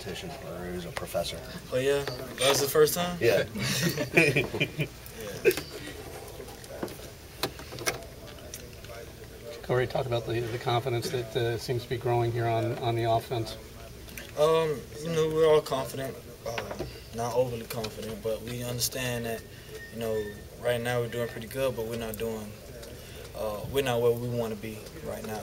competition, or he was a professor. Oh yeah, that was the first time. Yeah. Corey, talk about the confidence that seems to be growing here on the offense. You know, we're all confident, not overly confident, but we understand that, you know, right now we're doing pretty good, but we're not where we want to be right now.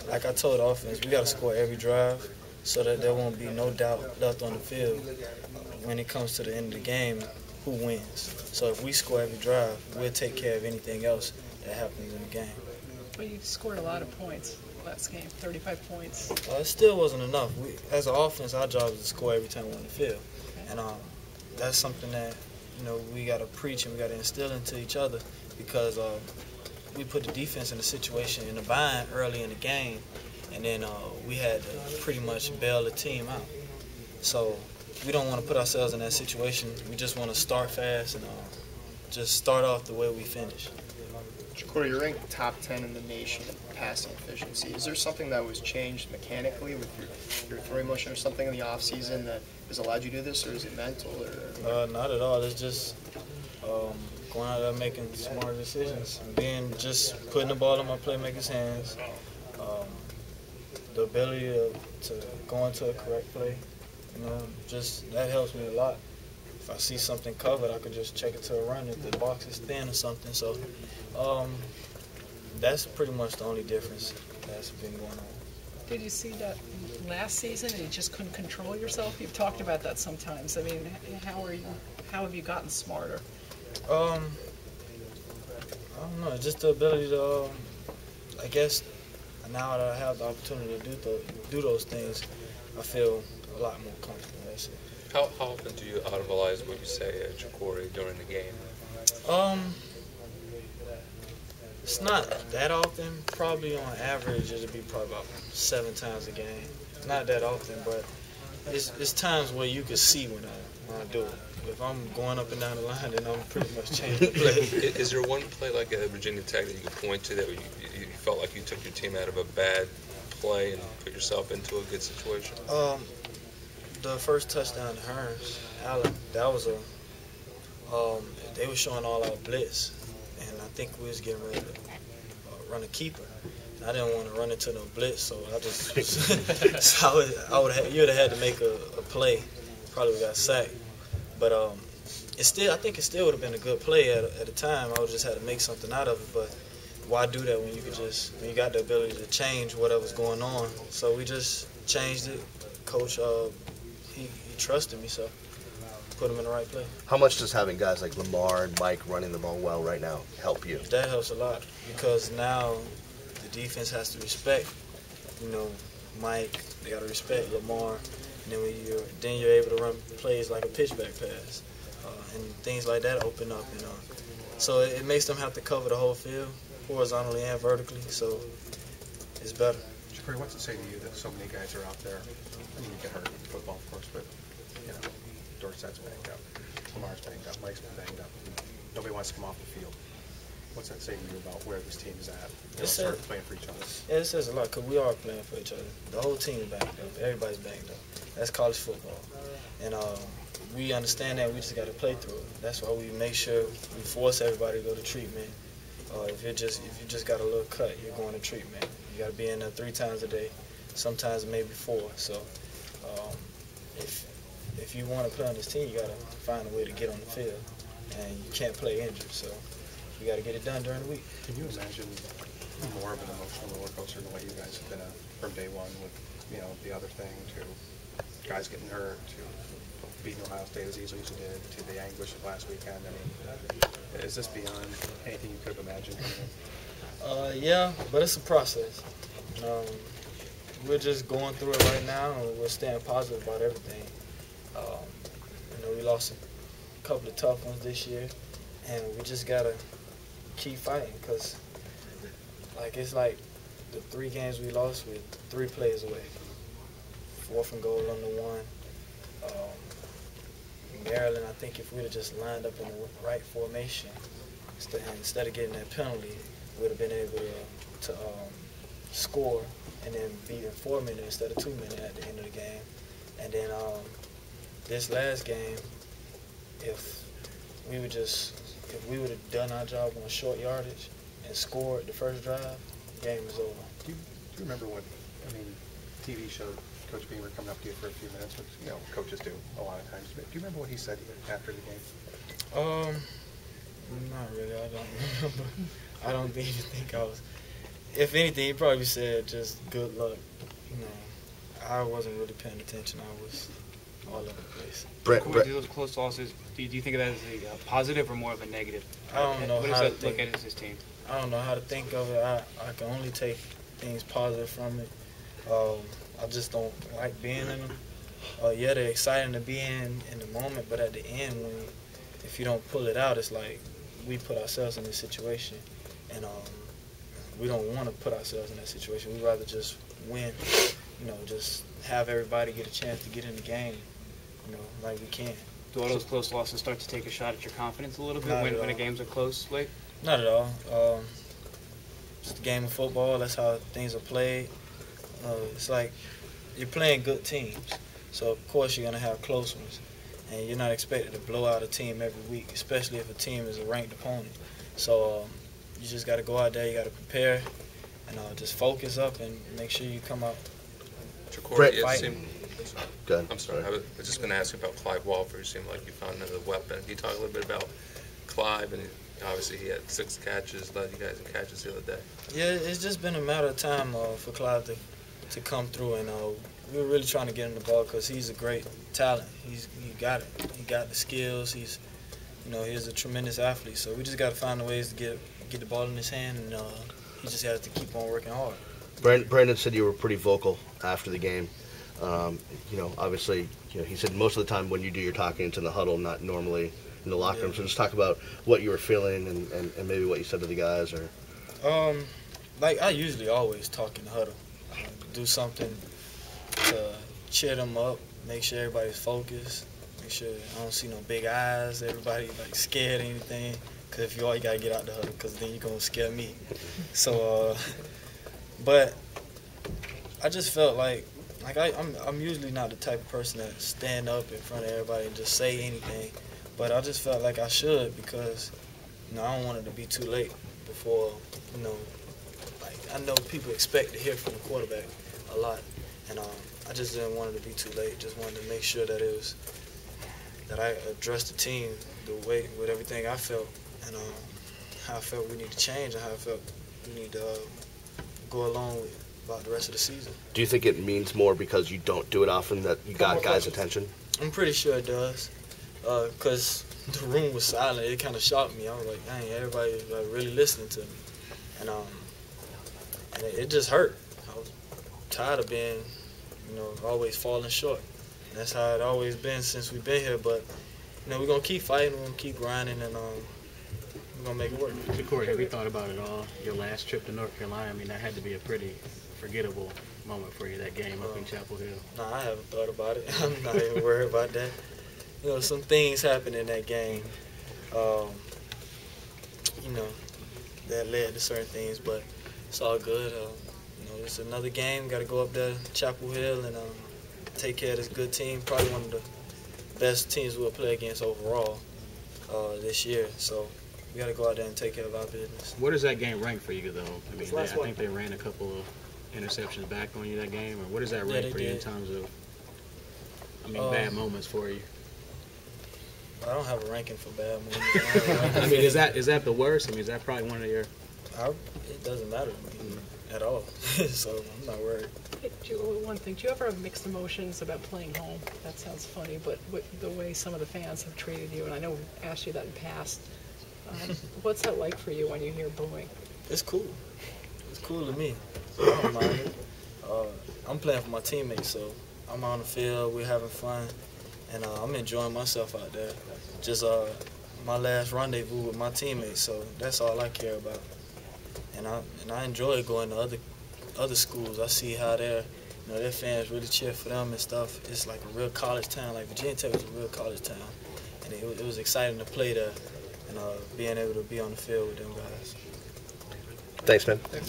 Like I told the offense, we got to score every drive so that there won't be no doubt left on the field when it comes to the end of the game who wins. So if we score every drive, we'll take care of anything else that happens in the game. Well, you scored a lot of points last game, 35 points. It still wasn't enough. As an offense, our job is to score every time we're on the field. And that's something that, you know, we got to preach and we got to instill into each other, because we put the defense in a situation in a bind early in the game, and then we had to pretty much bail the team out. So we don't want to put ourselves in that situation. We just want to start fast and just start off the way we finish. Jacory, you're ranked top 10 in the nation in passing efficiency. Is there something that was changed mechanically with your throwing motion, or something in the offseason that has allowed you to do this, or is it mental? Or not at all. It's just going out there making smart decisions, just putting the ball in my playmaker's hands, the ability to go into a correct play. You know, just that helps me a lot. If I see something covered, I could just check it to a run if the box is thin or something. So that's pretty much the only difference that's been going on. Did you see that last season and you just couldn't control yourself? You've talked about that sometimes. I mean, how have you gotten smarter? I don't know, just the ability to, I guess, now that I have the opportunity to do those things, I feel a lot more comfortable. That's it. How often do you audibilize what you say at Jacory during the game? It's not that often. Probably on average, it'll be probably about 7 times a game. Not that often, but it's times where you can see when I do it. If I'm going up and down the line, then I'm pretty much changing the play. Is there one play like at Virginia Tech that you could point to that you felt like you took your team out of a bad play and put yourself into a good situation? The first touchdown to Harrs, Allen, that was they were showing all our blitz, and I think we was getting ready to run a keeper. I didn't want to run into no blitz, so I just so you would have had to make a play. Probably got sacked, but I think it still would have been a good play at the time. I would just had to make something out of it. But why do that when you got the ability to change whatever's going on? So we just changed it. Coach, he trusted me, so put him in the right place. How much does having guys like Lamar and Mike running the ball well right now help you? That helps a lot, because now the defense has to respect, you know, Mike. They got to respect Lamar, and then you're able to run plays like a pitchback pass, and things like that open up. You know, so it makes them have to cover the whole field, horizontally and vertically. So it's better. Jacory, what's it say to you that so many guys are out there? I mean, you get hurt in football, of course, but you know, Dorsett's banged up, Lamar's banged up, Mike's been banged up. Nobody wants to come off the field. What's that say to you about where this team is at? You know, sort of playing for each other. Yeah, it says a lot, because we are playing for each other. The whole team is banged up. Everybody's banged up. That's college football, and we understand that. We just got to play through it. That's why we make sure we force everybody to go to treatment. If you just got a little cut, you're going to treatment. You got to be in there 3 times a day, sometimes maybe 4. So if you want to play on this team, you got to find a way to get on the field, and you can't play injured. So you got to get it done during the week. Can you imagine more of an emotional roller coaster than what you guys have been from day one, with, you know, the other thing, to guys getting hurt, to beating Ohio State as easily as you did, to the anguish of last weekend? I mean, is this beyond anything you could have imagined? Yeah, but it's a process. We're just going through it right now, and we're staying positive about everything. You know, we lost a couple of tough ones this year, and we just gotta keep fighting, because it's like the 3 games we lost with 3 plays away, 4th and goal on the 1. Maryland, I think if we'd have just lined up in the right formation, instead of getting that penalty, we'd have been able to score and then beat in 4 minutes instead of 2 minutes at the end of the game. And then this last game, if we would have done our job on short yardage and scored the first drive, the game was over. Do you remember what, I mean, TV showed Coach Beamer coming up to you for a few minutes, which, you know, coaches do a lot of times. But do you remember what he said to you after the game? Not really. I don't remember. I don't even think I was. If anything, he probably said just good luck. You know, I wasn't really paying attention. I was all over the place. Brett, those close losses, do you think of that as a positive or more of a negative? I don't know what how does to that look think. at as his team? I don't know how to think of it. I can only take things positive from it. I just don't like being in them. Yeah, they're exciting to be in the moment, but at the end, if you don't pull it out, it's like we put ourselves in this situation, and we don't want to put ourselves in that situation. We'd rather just win, you know, just have everybody get a chance to get in the game, you know, like we can. Do all those close losses start to take a shot at your confidence a little bit Not when at the all. games are close, like? Not at all. It's a game of football. That's how things are played. It's like you're playing good teams, so of course you're going to have close ones. And you're not expected to blow out a team every week, especially if a team is a ranked opponent. So you just got to go out there, you got to prepare, and just focus up and make sure you come out. Jacory, Go ahead. I'm sorry. I was just going to ask you about Clive Walford. It seemed like you found another weapon. Can you talk a little bit about Clive? And obviously he had 6 catches, led you guys in catches the other day. Yeah, it's just been a matter of time for Clive to come through, and we were really trying to get him the ball because he's a great talent. He got it. He got the skills. He's a tremendous athlete. So we just got to find the ways to get the ball in his hand, and he just has to keep on working hard. Brandon said you were pretty vocal after the game. Obviously, he said most of the time when you do your talking, it's in the huddle, not normally in the locker room. So just talk about what you were feeling and maybe what you said to the guys. Or like I usually always talk in the huddle. Do something to cheer them up, make sure everybody's focused, make sure I don't see no big eyes, everybody like scared or anything. Because if you got to get out the huddle, because then you're going to scare me. So, but I just felt like I'm usually not the type of person that stand up in front of everybody and just say anything. But I just felt like I should because, I don't want it to be too late before, like I know people expect to hear from the quarterback a lot. And I just didn't want it to be too late. Just wanted to make sure that that I addressed the team the way with everything I felt and how I felt we need to change and how I felt we need to go along with about the rest of the season. do you think it means more because you don't do it often that you got guys' attention? I'm pretty sure it does, because the room was silent. It kind of shocked me. I was like, dang, everybody was like, really listening to me, and it just hurt. I was tired of being, always falling short. And that's how it always been since we've been here. But we're gonna keep fighting. We're gonna keep grinding, and we're gonna make it work. Jacory, have you thought about it all? Your last trip to North Carolina, I mean, that had to be a pretty forgettable moment for you, that game up in Chapel Hill. Nah, I haven't thought about it. I'm not even worried about that. Some things happened in that game, that led to certain things, but it's all good. It's another game. Got to go up there, Chapel Hill, and take care of this good team. Probably one of the best teams we'll play against overall this year. So we got to go out there and take care of our business. Where does that game rank for you, though? I mean, I think they ran a couple of interceptions back on you that game, or what does that rank for you in terms of, bad moments for you? I don't have a ranking for bad moments. I mean, is that the worst? I mean, is that probably one of your? It doesn't matter to me at all, so I'm not worried. Hey, one thing, do you ever have mixed emotions about playing home? That sounds funny, but the way some of the fans have treated you, and I know we've asked you that in the past, what's that like for you when you hear booing? It's cool. It's cool to me. I don't mind it. I'm playing for my teammates, so I'm on the field, we're having fun, and I'm enjoying myself out there. Just my last rendezvous with my teammates, so that's all I care about. And I enjoy going to other schools. I see how their fans really cheer for them and stuff. It's like a real college town. Like Virginia Tech was a real college town, and it was exciting to play there and being able to be on the field with them guys. Thanks, man.